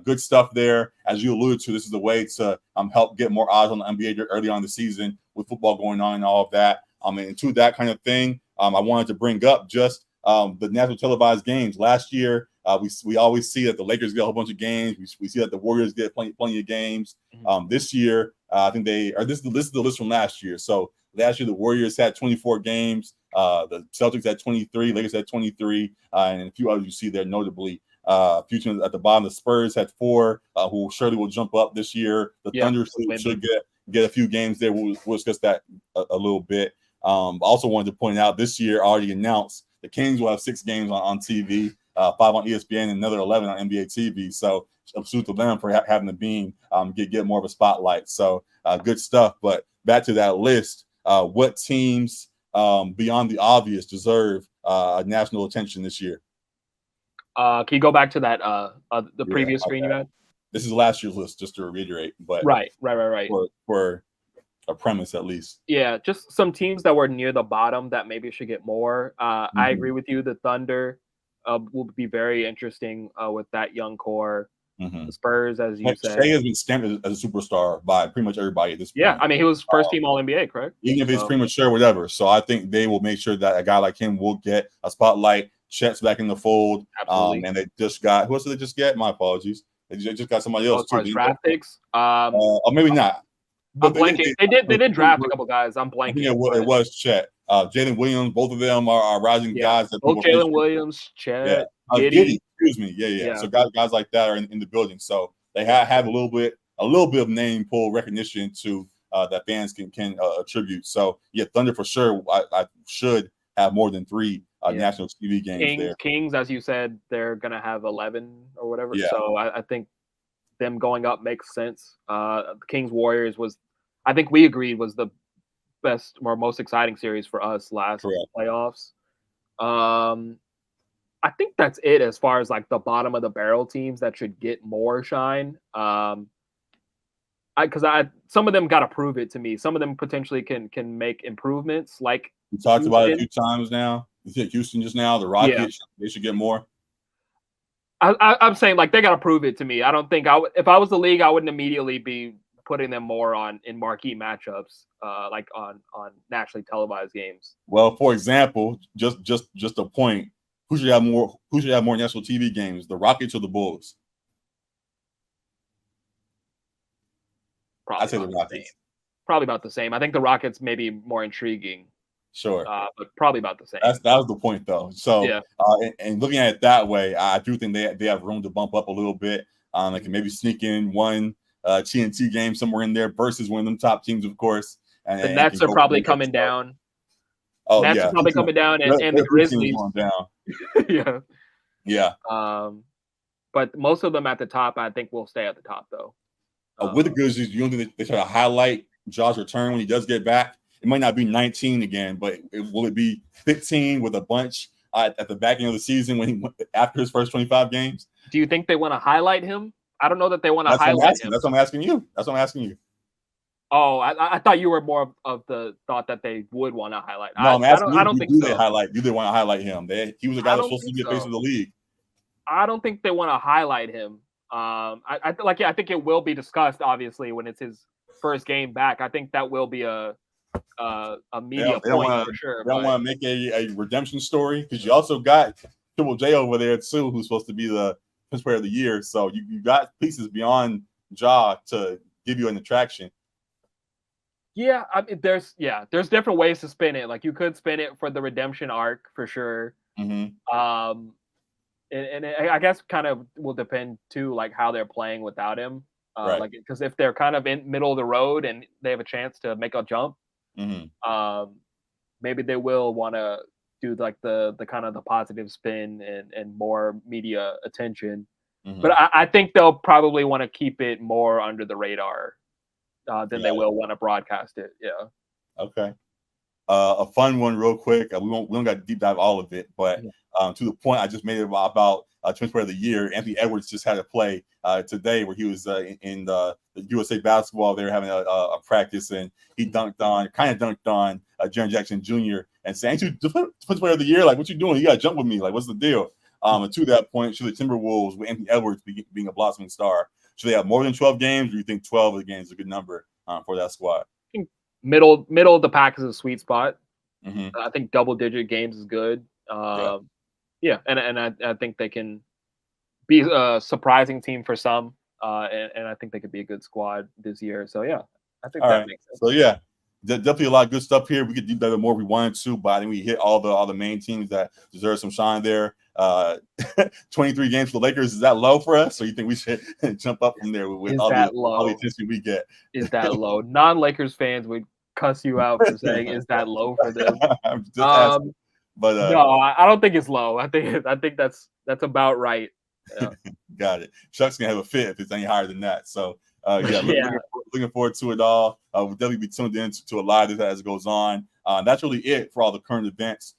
good stuff there. As you alluded to, this is a way to help get more eyes on the NBA early on in the season with football going on and all of that. And to that kind of thing, I wanted to bring up just the national televised games. Last year, we always see that the Lakers get a whole bunch of games. We see that the Warriors get plenty of games. This year, I think this is the list from last year. So last year, the Warriors had 24 games. The Celtics had 23. Lakers had 23. And a few others you see there notably. A few teams at the bottom. The Spurs had 4, who surely will jump up this year. The Thunder should get a few games there. We'll discuss that a little bit. I also wanted to point out this year already announced the Kings will have 6 games on TV, 5 on ESPN, and another 11 on NBA TV. So salute to them for having the beam get more of a spotlight. So good stuff. But back to that list, what teams beyond the obvious deserve national attention this year? Can you go back to that the previous screen you had? This is last year's list, just to reiterate. But right. For a premise, at least. Yeah, just some teams that were near the bottom that maybe should get more. I agree with you. The Thunder will be very interesting with that young core. The Spurs, as you said, Shea has been stamped as a superstar by pretty much everybody at this point. Yeah, I mean, he was first team All NBA, correct? Even if it's premature, whatever. So I think they will make sure that a guy like him will get a spotlight. Chet's back in the fold. Absolutely. And they just got, who else did they just get? My apologies. They just got somebody else too. Draft picks? Or maybe not. I'm blanking. They did draft a couple guys. I'm blanking. It was Chet. Jalen Williams, both of them are rising guys. Both Jalen Williams, Chet, Giddey. Excuse me. Yeah. So guys like that are in the building. So they have a little bit of name pull recognition to that fans can attribute. So yeah, Thunder for sure. I should have more than 3 national TV games there. Kings, as you said, they're gonna have 11 or whatever. Yeah. So I think them going up makes sense. The Kings Warriors was, I think we agreed, was the best or most exciting series for us last playoffs. I think that's it as far as like the bottom of the barrel teams that should get more shine. Because some of them got to prove it to me. Some of them potentially can make improvements. Like we talked about it a few times now. You think Houston just now, the Rockets, they should get more. I'm saying like they got to prove it to me. I don't think if I was the league, I wouldn't immediately be putting them more in marquee matchups, like on nationally televised games. Well, for example, just a point. Who should have more national TV games, the Rockets or the Bulls? I'd say the Rockets. Probably about the same. I think the Rockets may be more intriguing. Sure. But probably about the same. That was the point, though. So, and looking at it that way, I do think they have room to bump up a little bit. They can maybe sneak in one TNT game somewhere in there versus one of them top teams, of course. And the Nets are probably coming down. Oh, Nets are probably coming down, and the Grizzlies. Down. Yeah. But most of them at the top, I think, will stay at the top, though. With the Grizzlies, you don't think they try to highlight Ja's return when he does get back? It might not be 19 again, but will it be 15 with a bunch at the back end of the season after his first 25 games? Do you think they want to highlight him? I don't know that they want to highlight him. That's what I'm asking you. Oh, I thought you were more of the thought that they would want to highlight. No, I'm asking you, I don't think so. Do they want to highlight him? He was a guy that's supposed to be the face of the league. I don't think they want to highlight him. I think it will be discussed, obviously, when it's his first game back. I think that will be a media point for sure. They don't want to make a redemption story because you also got Triple J over there too, who's supposed to be the Defensive Player of the Year. So you got pieces beyond Ja to give you an attraction. Yeah, I mean, there's different ways to spin it. Like you could spin it for the redemption arc for sure. Mm-hmm. And I guess kind of will depend too, like how they're playing without him. Right. Like because if they're kind of in middle of the road and they have a chance to make a jump, maybe they will want to do like the kind of the positive spin and more media attention. Mm-hmm. But I think they'll probably want to keep it more under the radar than they will want to broadcast it. Yeah. Okay. A fun one, real quick. We don't got to deep dive all of it, but to the point I just made it about Defensive Player of the Year. Anthony Edwards just had a play today where he was in the USA basketball. They were having a practice, and he dunked on Jaren Jackson Jr. and saying, "Ain't you Defensive Player of the Year? Like, what you doing? You got to jump with me. Like, what's the deal?" And to that point, should the Timberwolves with Anthony Edwards being a blossoming star, should they have more than 12 games, or do you think 12 of the games is a good number for that squad? I think middle of the pack is a sweet spot. Mm-hmm. I think double-digit games is good. Yeah, and I think they can be a surprising team for some, and I think they could be a good squad this year. So yeah, I think that makes sense. So yeah, definitely a lot of good stuff here. We could deep dive more if we wanted to, but I think we hit all the main teams that deserve some shine there. 23 games for the Lakers, is that low for us, or you think we should jump up from there with all the attention we get? Is that low? Non-Lakers fans would cuss you out for saying is that low for them. I'm just asking. But no, I don't think it's low. I think that's about right. Yeah. Got it. Chuck's gonna have a fit if it's any higher than that. So looking forward to it all. We'll definitely be tuned in to a lot of this as it goes on. That's really it for all the current events